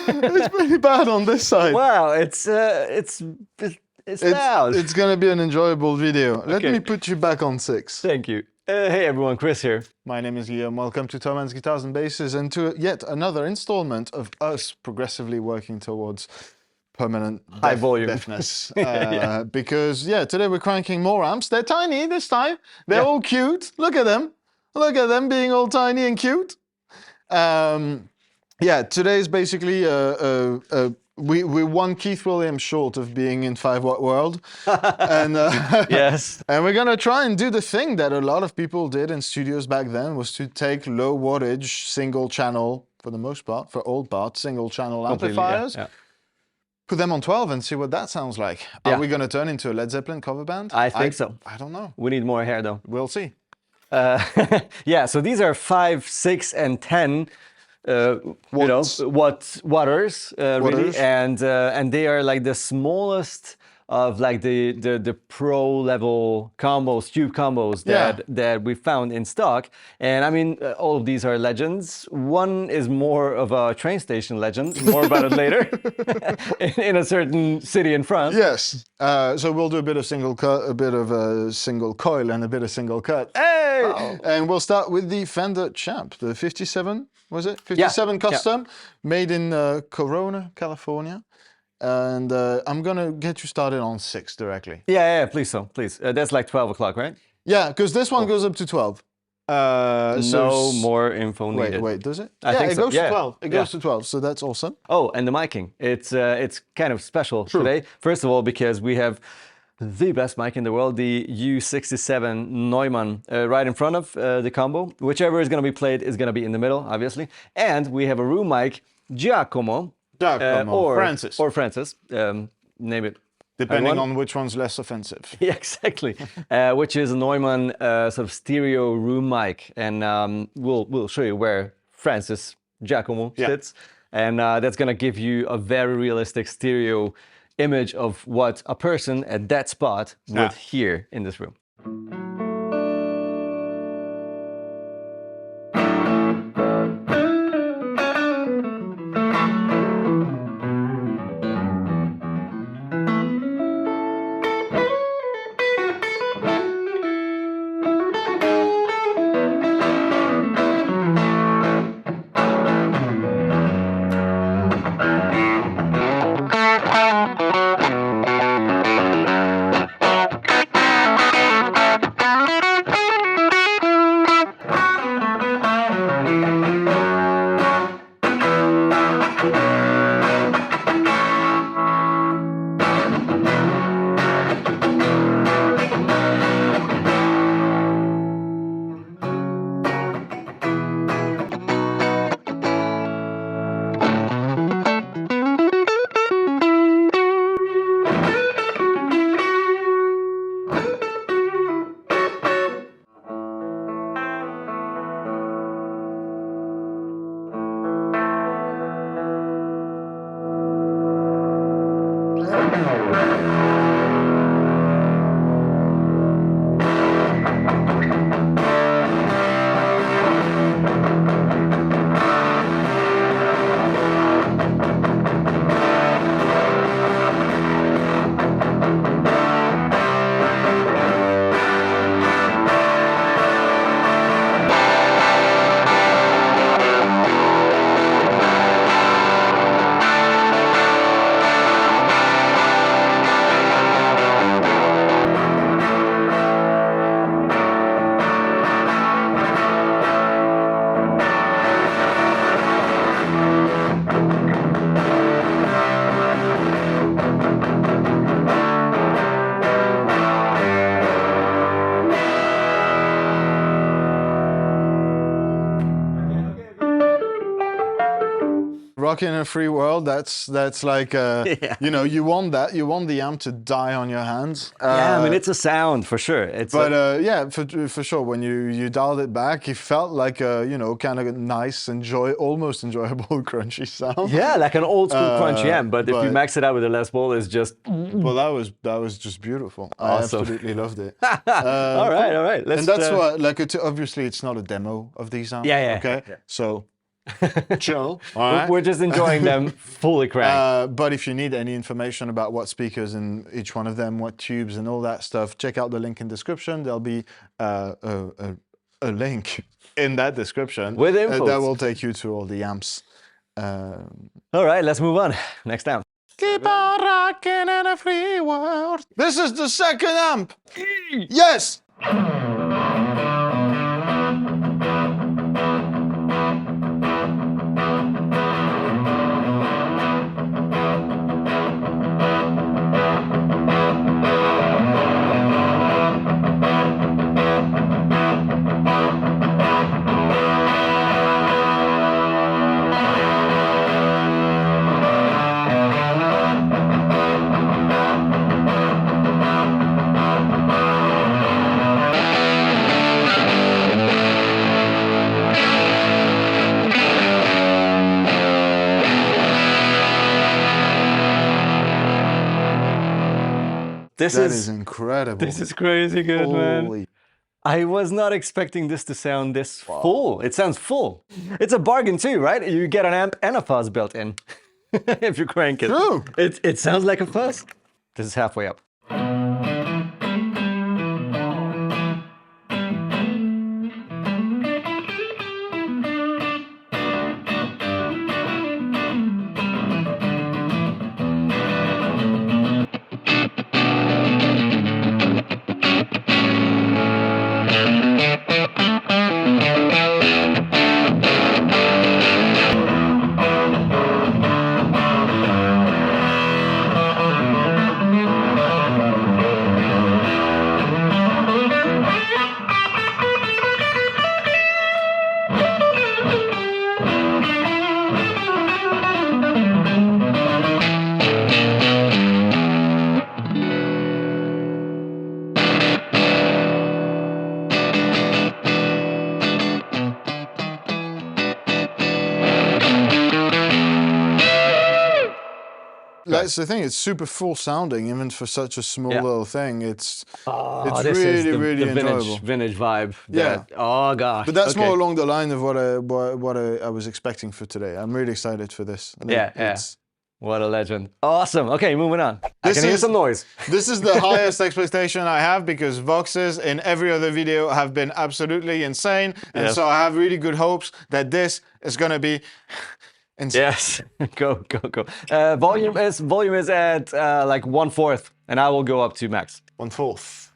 It's pretty bad on this side. Wow, it's loud. It's gonna be an enjoyable video. Let Okay. me put you back on 6. Thank you. Hey everyone, Kris here. My name is Guillaume. Welcome to Thomann's Guitars and Basses and to yet another installment of us progressively working towards permanent High volume. deafness. Because today we're cranking more amps. They're tiny this time. They're all cute. Look at them. Look at them being all tiny and cute. Today's basically we're one Keith Williams short of being in 5-watt world, and Yes. and we're gonna try and do the thing that a lot of people did in studios back then, was to take low wattage single channel, for the most part, for old parts, single channel amplifiers, put them on 12 and see what that sounds like. Are we gonna turn into a Led Zeppelin cover band? I think so. I don't know. We need more hair though. We'll see. So these are 5, 6, and 10. Waters, really, and they are like the smallest of like the pro level combos, tube combos that we found in stock. And I mean, all of these are legends. One is more of a train station legend. More about it later. in a certain city in France. Yes. So we'll do a bit of single cut, a bit of a single coil, and a bit of single cut. Hey! Oh. And we'll start with the Fender Champ, the 57. Was it 57 custom, made in Corona, California, and I'm gonna get you started on 6 directly. Yeah, please, please. That's like 12 o'clock, right? Yeah, because this one goes up to 12. No more info needed. Wait, does it? I think it so. goes to 12. It goes to 12, so that's awesome. Oh, and the miking. It's kind of special today. First of all, because we have the best mic in the world, the U67 Thomann, right in front of the combo. Whichever is going to be played is going to be in the middle, obviously. And we have a room mic, Giacomo, or Francis. Or Francis, name it. Depending on which one's less offensive. Yeah, exactly. Which is a Thomann sort of stereo room mic. And we'll show you where Francis Giacomo sits. And that's going to give you a very realistic stereo image of what a person at that spot would hear in this room. Rocking in a free world, that's like, you know, you want that. You want the amp to die on your hands. Yeah, I mean, it's a sound for sure. It's yeah, for sure. When you dialed it back, it felt like a, you know, kind of a nice, almost enjoyable crunchy sound. Yeah, like an old school crunchy amp. But if you max it out with a Les Paul, it's just... Well, that was just beautiful. Awesome. I absolutely loved it. All right. And that's why, like, obviously, it's not a demo of these amps. Yeah. Okay, Yeah. so chill. All right? We're just enjoying them fully cranked. But if you need any information about what speakers in each one of them, what tubes and all that stuff, check out the link in description. There'll be a link in that description with info that will take you to all the amps. All right, let's move on. Next amp. Keep on rocking in a free world. This is the second amp. Yes. That is incredible. This is crazy good, man. I was not expecting this to sound this full. It sounds full. It's a bargain too, right? You get an amp and a fuzz built in if you crank it. True. It sounds like a fuzz. This is halfway up. That's the thing. It's super full sounding, even for such a small little thing. It's really enjoyable. Vintage vibe. Yeah. Oh gosh. But that's more along the line of what I was expecting for today. I'm really excited for this. What a legend. Awesome. Okay, moving on. I can hear some noise. This is the highest expectation I have because VOXes in every other video have been absolutely insane. And so I have really good hopes that this is going to be insane. Yes, go. Volume is at like 1/4, and I will go up to max. 1/4.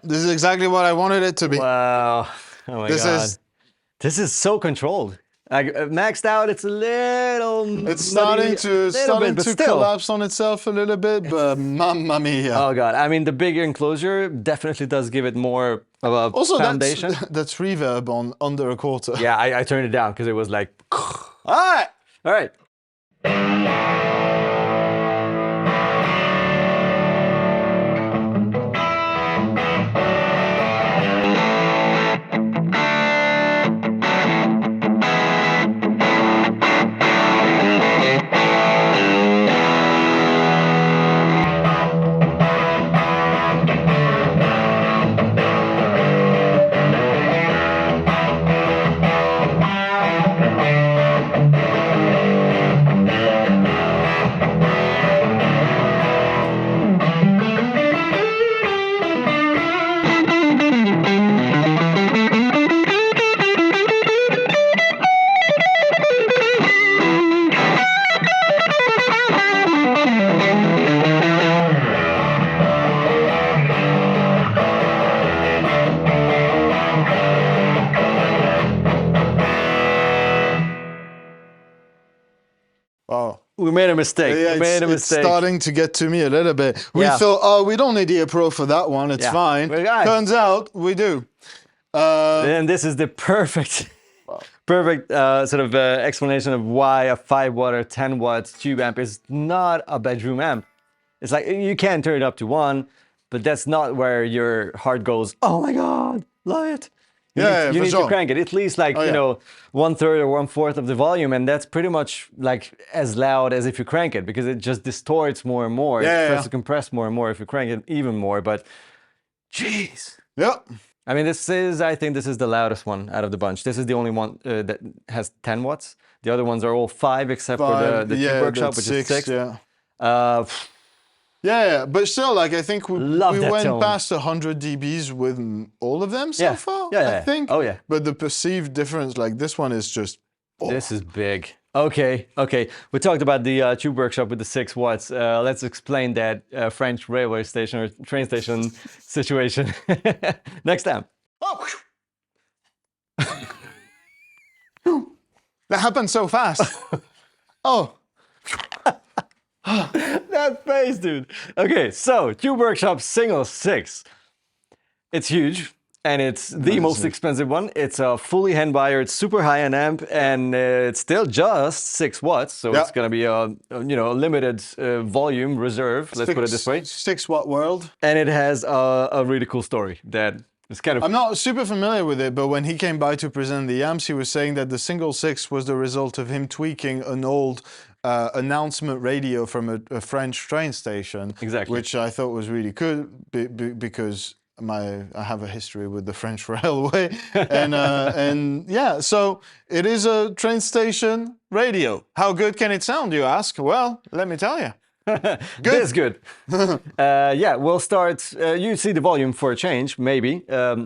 This is exactly what I wanted it to be. Wow. Oh my God. This is so controlled. Like, maxed out, it's a little... It's starting to collapse on itself a little bit, but mamma mia. Oh God. I mean, the bigger enclosure definitely does give it more of a foundation. That's reverb on under a quarter. Yeah, I turned it down because it was like... All right. Oh. We made a mistake. Yeah, we made a mistake. It's starting to get to me a little bit. We thought, oh, we don't need a Pro for that one. It's fine. Turns out we do. And this is the perfect sort of explanation of why a 5-watt or 10-watt tube amp is not a bedroom amp. It's like, you can turn it up to 1, but that's not where your heart goes, oh my God, love it. You need to crank it at least like, you know, 1/3 or 1/4 of the volume, and that's pretty much like as loud as if you crank it, because it just distorts more and more. It starts to compress more and more if you crank it even more, but jeez. Yeah. I mean, I think this is the loudest one out of the bunch. This is the only one that has 10 watts. The other ones are all 5 except for the Tube Workshop, which is 6. Yeah, but still, like, I think we went past 100 dBs with all of them so far, I think. Oh, yeah. But the perceived difference, like, this one is just... Oh. This is big. Okay. We talked about the Tube Workshop with the 6 watts. Let's explain that French railway station or train station situation. Next amp. Oh. That happened so fast. Oh. That face, dude. Okay, so Tube Workshop Single 6. It's huge, and it's the most expensive one. It's a fully hand-wired, super high-end amp, and it's still just 6 watts. So it's gonna be a limited volume reserve. Let's put it this way. 6-watt world. And it has a really cool story that is kind of. I'm not super familiar with it, but when he came by to present the amps, he was saying that the Single 6 was the result of him tweaking an old announcement radio from a French train station, which I thought was really cool because I have a history with the French railway, and yeah, so it is a train station radio. How good can it sound, you ask? Well, let me tell you. Good. It's good. Yeah, we'll start. You see the volume for a change, maybe.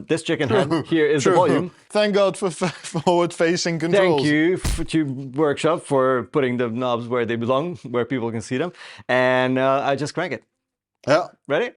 This chicken head here is the volume. Thank God for forward-facing controls. Thank you, Tube Workshop, for putting the knobs where they belong, where people can see them. And I just crank it. Yeah. Ready?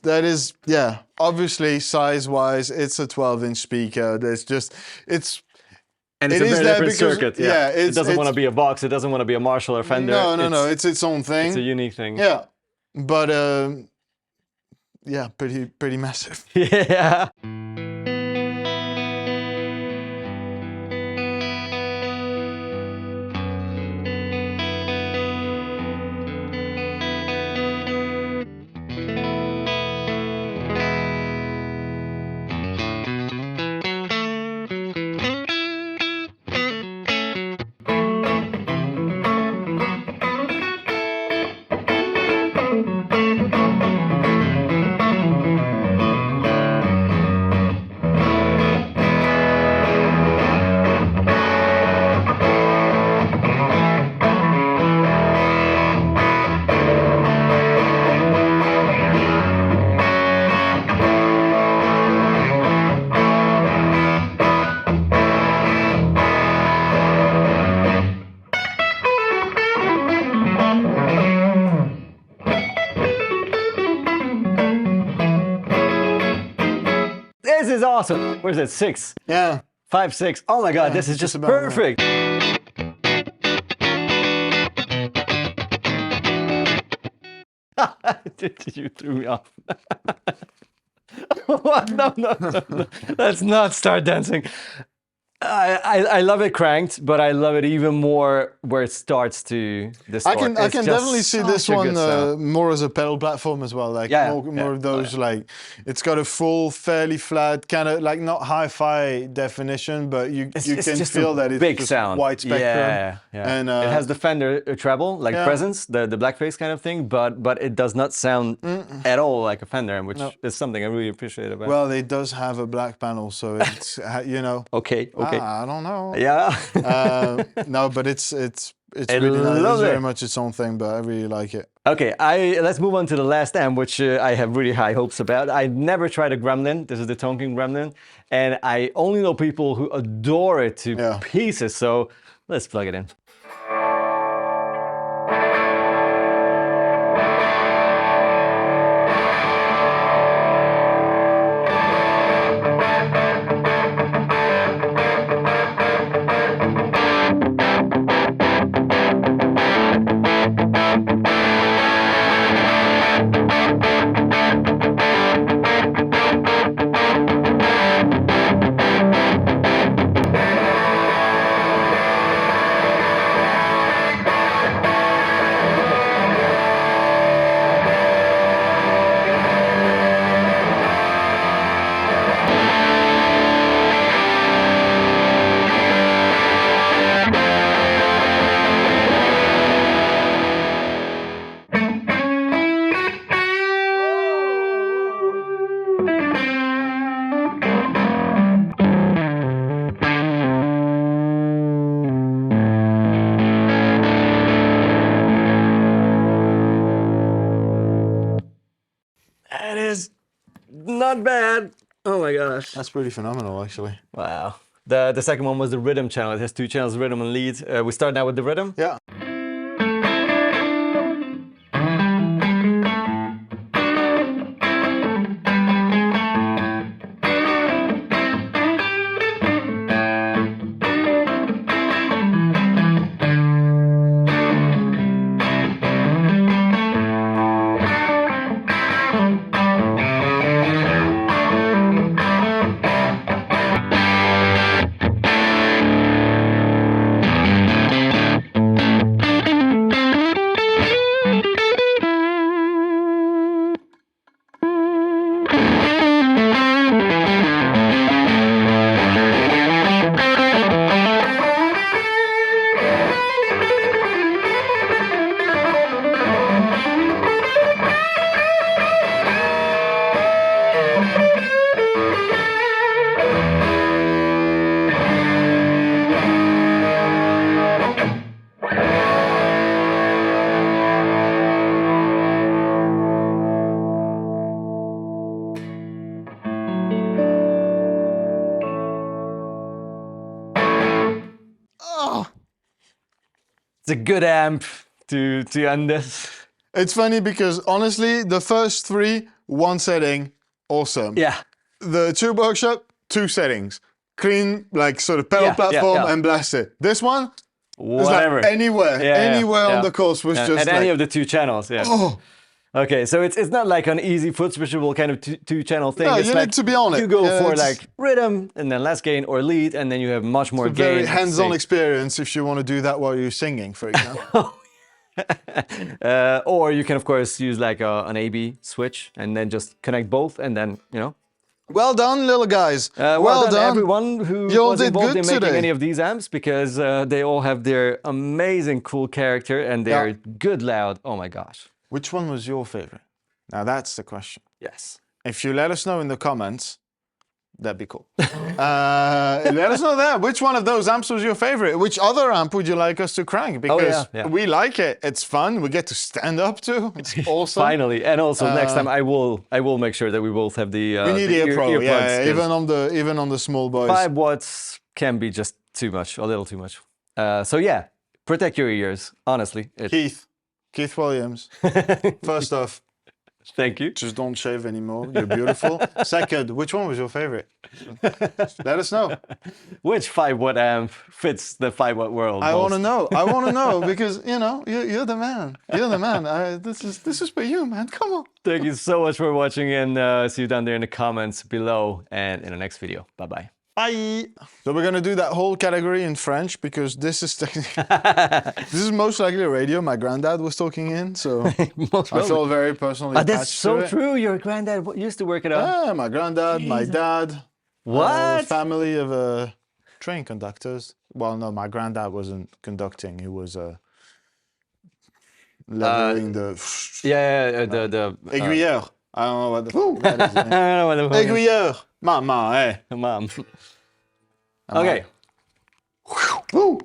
That is, yeah, obviously size-wise, it's a 12-inch speaker. There's just, and it's a very different circuit. Yeah, it doesn't want to be a Vox. It doesn't want to be a Marshall or Fender. No. It's its own thing. It's a unique thing. Yeah, but yeah, pretty massive. Yeah. This is awesome. Where's it? 6. Yeah. 5, 6. Oh my God, yeah, this is just perfect. You threw me off. What? No. Let's not start dancing. I love it cranked, but I love it even more where it starts to distort. I can definitely see this one more as a pedal platform as well. Like more of those like it's got a full, fairly flat kind of like not hi-fi definition, but you can feel that it's big just sound, wide spectrum. And it has the Fender treble, like presence, the blackface kind of thing, but it does not sound at all like a Fender, which is something I really appreciate about it. Well, it does have a black panel, so it's you know. Okay. I don't know. Yeah. No, but it's really nice. It's very much its own thing, but I really like it. Okay, let's move on to the last amp, which I have really high hopes about. I never tried a Gremlin. This is the Tonking Gremlin, and I only know people who adore it to pieces. So let's plug it in. That is not bad. Oh my gosh. That's pretty phenomenal, actually. Wow. The second one was the rhythm channel. It has two channels, rhythm and lead. We start now with the rhythm. Yeah. It's a good amp to end this. It's funny because honestly, the first three, one setting, awesome. Yeah. The Tube Workshop, two settings. Clean, like sort of pedal platform and blast it. This one, whatever. Like anywhere on the course was just at like, any of the two channels, Oh. Okay, so it's not like an easy foot switchable kind of two-channel thing. No, it's you like need to be on it. You go for like rhythm and then less gain, or lead, and then you have much more gain. Very hands-on experience if you want to do that while you're singing, for example. Or you can of course use like an AB switch and then just connect both, and then Well done, little guys. Well done, everyone who was involved in making today. any of these amps, because they all have their amazing cool character and they're good loud. Oh my gosh. Which one was your favorite? Now that's the question. Yes. If you let us know in the comments, that'd be cool. Let us know there. Which one of those amps was your favorite? Which other amp would you like us to crank? Because we like it. It's fun. We get to stand up to. It's awesome. Finally. And also next time I will make sure that we both have the we need the ear pro. earplugs, even on the small boys. 5 watts can be just too much, a little too much. So yeah, protect your ears. Honestly. Keith Williams. First off, Thank you. Just don't shave anymore. You're beautiful. Second, which one was your favorite? Let us know. Which 5-watt amp fits the 5-watt world? I want to know. I want to know because you know you're the man. You're the man. This is for you, man. Come on. Thank you so much for watching, and see you down there in the comments below and in the next video. Bye bye. Bye. So we're gonna do that whole category in French because this is technically this is most likely a radio my granddad was talking in. So I feel very personally attached that's so to it. true. Your granddad used to work it out. Yeah, my granddad, my dad. What? Family of train conductors. Well, no, my granddad wasn't conducting. He was leveling the. The aiguilleur. I don't know what the. Aiguilleur. Mama, hey. Mom. Okay. Woo.